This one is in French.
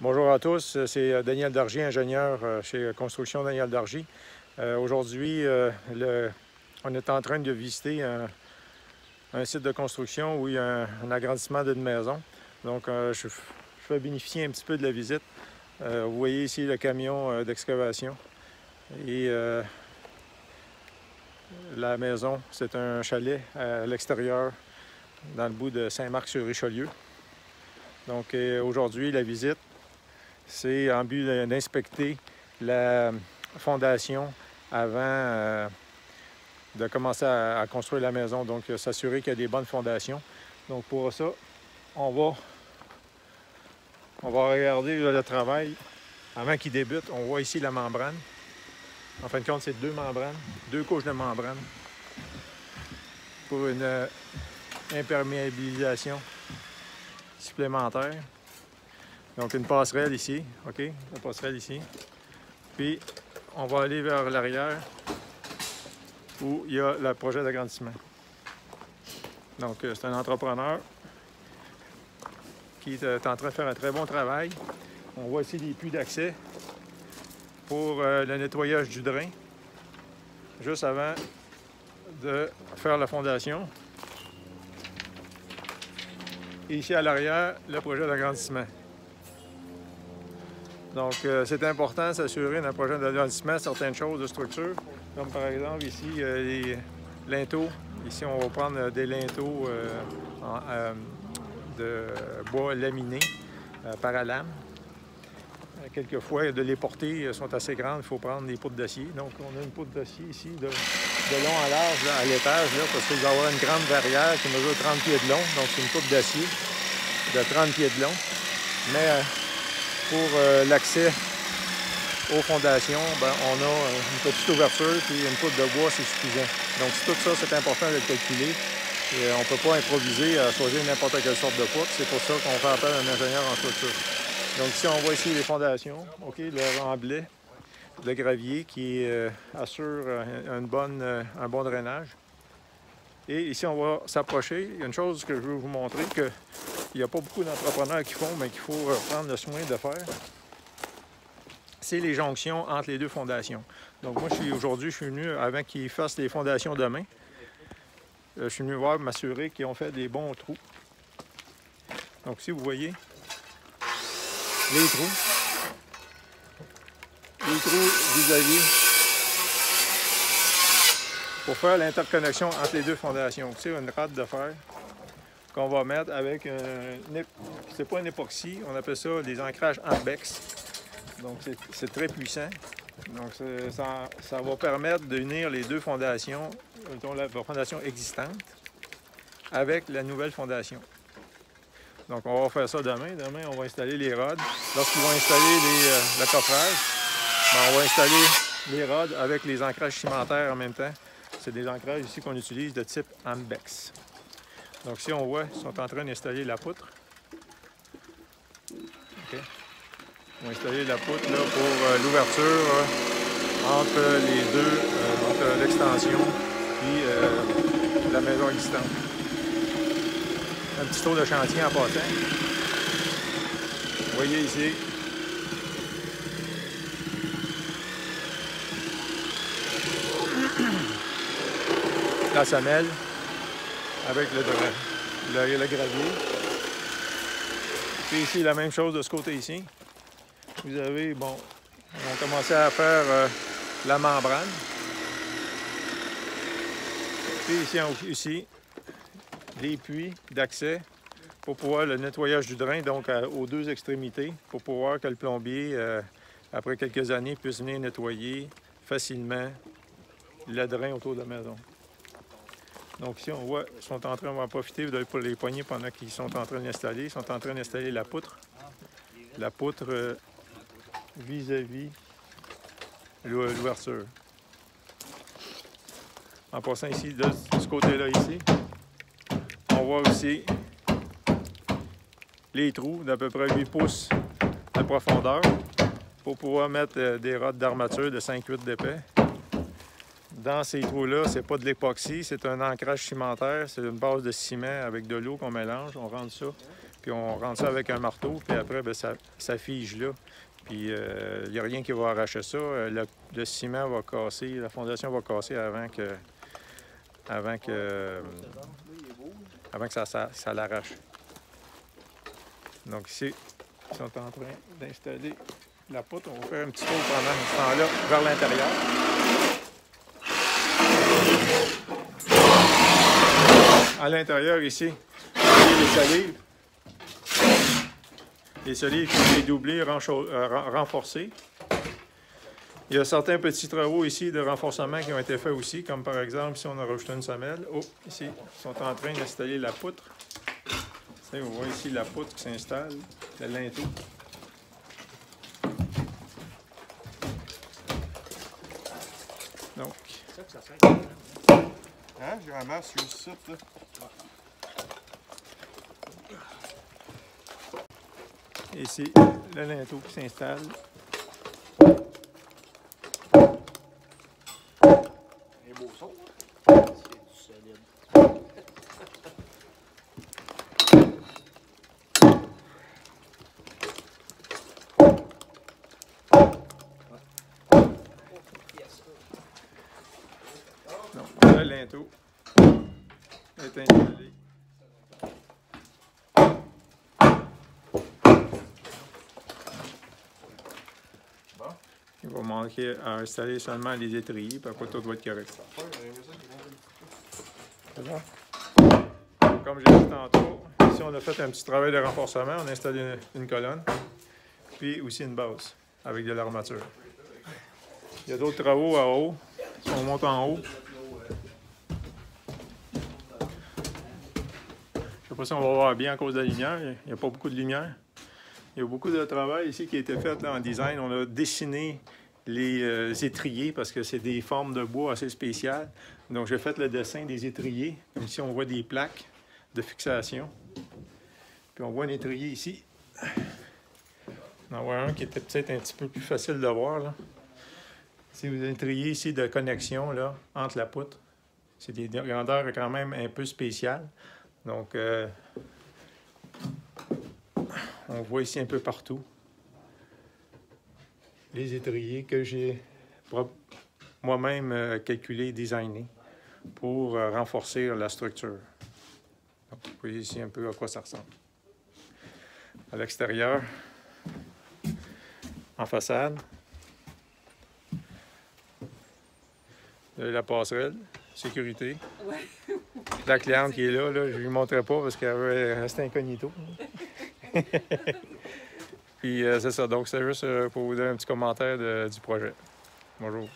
Bonjour à tous, c'est Daniel Dargy, ingénieur chez Construction Daniel Dargy. Aujourd'hui, on est en train de visiter un site de construction où il y a un agrandissement d'une maison. Donc, je fais bénéficier un petit peu de la visite. Vous voyez ici le camion d'excavation. Et la maison, c'est un chalet à l'extérieur, dans le bout de Saint-Marc-sur-Richelieu. Donc, aujourd'hui, la visite, c'est en but d'inspecter la fondation avant de commencer à construire la maison. Donc, s'assurer qu'il y a des bonnes fondations. Donc, pour ça, on va regarder le travail avant qu'il débute. On voit ici la membrane. En fin de compte, c'est deux membranes, deux couches de membrane pour une imperméabilisation supplémentaire. Donc, une passerelle ici, OK? La passerelle ici. Puis, on va aller vers l'arrière où il y a le projet d'agrandissement. Donc, c'est un entrepreneur qui est en train de faire un très bon travail. On voit ici les puits d'accès pour le nettoyage du drain, juste avant de faire la fondation. Et ici, à l'arrière, le projet d'agrandissement. Donc, c'est important de s'assurer dans le projet d'agrandissement certaines choses de structure, comme par exemple ici, les linteaux. Ici, on va prendre des linteaux de bois laminé par à lame. Quelquefois, de les porter sont assez grandes, il faut prendre des poutres d'acier. Donc, on a une poutre d'acier ici de long en large là, à l'étage, parce qu'il va y avoir une grande verrière qui mesure 30 pieds de long. Donc, c'est une poutre d'acier de 30 pieds de long. Mais pour l'accès aux fondations, on a une petite ouverture puis une poutre de bois, c'est suffisant. Donc, tout ça, c'est important de le calculer. Et on ne peut pas improviser à choisir n'importe quelle sorte de poutre. C'est pour ça qu'on fait appel à un ingénieur en structure. Donc, ici, on voit ici les fondations, OK, le remblai de gravier qui assure un bon drainage. Et ici, on va s'approcher. Il y a une chose que je veux vous montrer qu'il n'y a pas beaucoup d'entrepreneurs qui font, mais qu'il faut prendre le soin de faire. C'est les jonctions entre les deux fondations. Donc, moi, aujourd'hui, je suis venu, avant qu'ils fassent les fondations demain, je suis venu voir, m'assurer qu'ils ont fait des bons trous. Donc, ici, vous voyez les trous vis-à-vis pour faire l'interconnexion entre les deux fondations. C'est une rade de fer qu'on va mettre avec c'est pas un époxy, on appelle ça des ancrages Ambex. Donc c'est très puissant. Donc ça va permettre d'unir les deux fondations, la fondation existante, avec la nouvelle fondation. Donc on va faire ça demain. Demain, on va installer les rods. Lorsqu'ils vont installer le coffrage, on va installer les rods avec les ancrages cimentaires en même temps. C'est des ancrages ici qu'on utilise de type Ambex. Donc ici, on voit, ils sont en train d'installer la poutre. Okay. Ils vont installer la poutre là, pour l'ouverture entre les deux, entre l'extension et la maison existante. Un petit tour de chantier en passant. Vous voyez ici. La semelle avec le gravier. Puis ici, la même chose de ce côté ici. Vous avez, on va commencer à faire la membrane. Puis ici, les puits d'accès pour pouvoir le nettoyage du drain, donc aux deux extrémités, pour pouvoir que le plombier, après quelques années, puisse venir nettoyer facilement le drain autour de la maison. Donc ici, on voit, on va en profiter pour les poignées pendant qu'ils sont en train d'installer. Ils sont en train d'installer la poutre. La poutre vis-à-vis l'ouverture. En passant ici, de ce côté-là ici, on voit aussi les trous d'à peu près 8 pouces de profondeur pour pouvoir mettre des rods d'armature de 5-8 d'épais. Dans ces trous-là, c'est pas de l'époxy, c'est un ancrage cimentaire, c'est une base de ciment avec de l'eau qu'on mélange, on rentre ça. puis on rentre ça avec un marteau, puis après, bien, ça fige là. Puis il n'y a rien qui va arracher ça. Le ciment va casser, la fondation va casser avant que ça l'arrache. Donc ici, ils sont en train d'installer la poutre. On va faire un petit tour pendant ce temps-là vers l'intérieur. À l'intérieur ici, les solives. Les solives qui ont été doublées, renforcées. Il y a certains petits travaux ici de renforcement qui ont été faits aussi, comme par exemple, si on a rajouté une semelle. Oh, ici, ils sont en train d'installer la poutre. Vous voyez ici la poutre qui s'installe, le linteau. Donc. C'est ça que ça sert. Hein? J'ai ramassé sur le site, là. Ici, le linteau qui s'installe. Un beau son, hein? C'est du solide. Donc, le linteau est installé. Il va manquer à installer seulement les étriers, puis après tout doit être correct. C'est bon? Comme j'ai dit tantôt, ici on a fait un petit travail de renforcement. On a installé une colonne, puis aussi une base avec de l'armature. Il y a d'autres travaux en haut. Si on monte en haut, je ne sais pas si on va voir bien à cause de la lumière. Il n'y a pas beaucoup de lumière. Il y a beaucoup de travail ici qui a été fait là, en design. On a dessiné les étriers parce que c'est des formes de bois assez spéciales. Donc, j'ai fait le dessin des étriers. Comme ici, on voit des plaques de fixation. Puis, on voit un étrier ici. On en voit un qui était peut-être un petit peu plus facile de voir, là. C'est un étrier ici de connexion là, entre la poutre. C'est des grandeurs quand même un peu spéciales. Donc, on voit ici un peu partout les étriers que j'ai moi-même calculés, designés pour renforcer la structure. Donc, vous voyez ici un peu à quoi ça ressemble. À l'extérieur, en façade, la passerelle, sécurité. Ouais. La cliente qui est là, je ne lui montrerai pas parce qu'elle veut rester incognito. Puis c'est ça, donc c'est juste pour vous donner un petit commentaire du projet. Bonjour.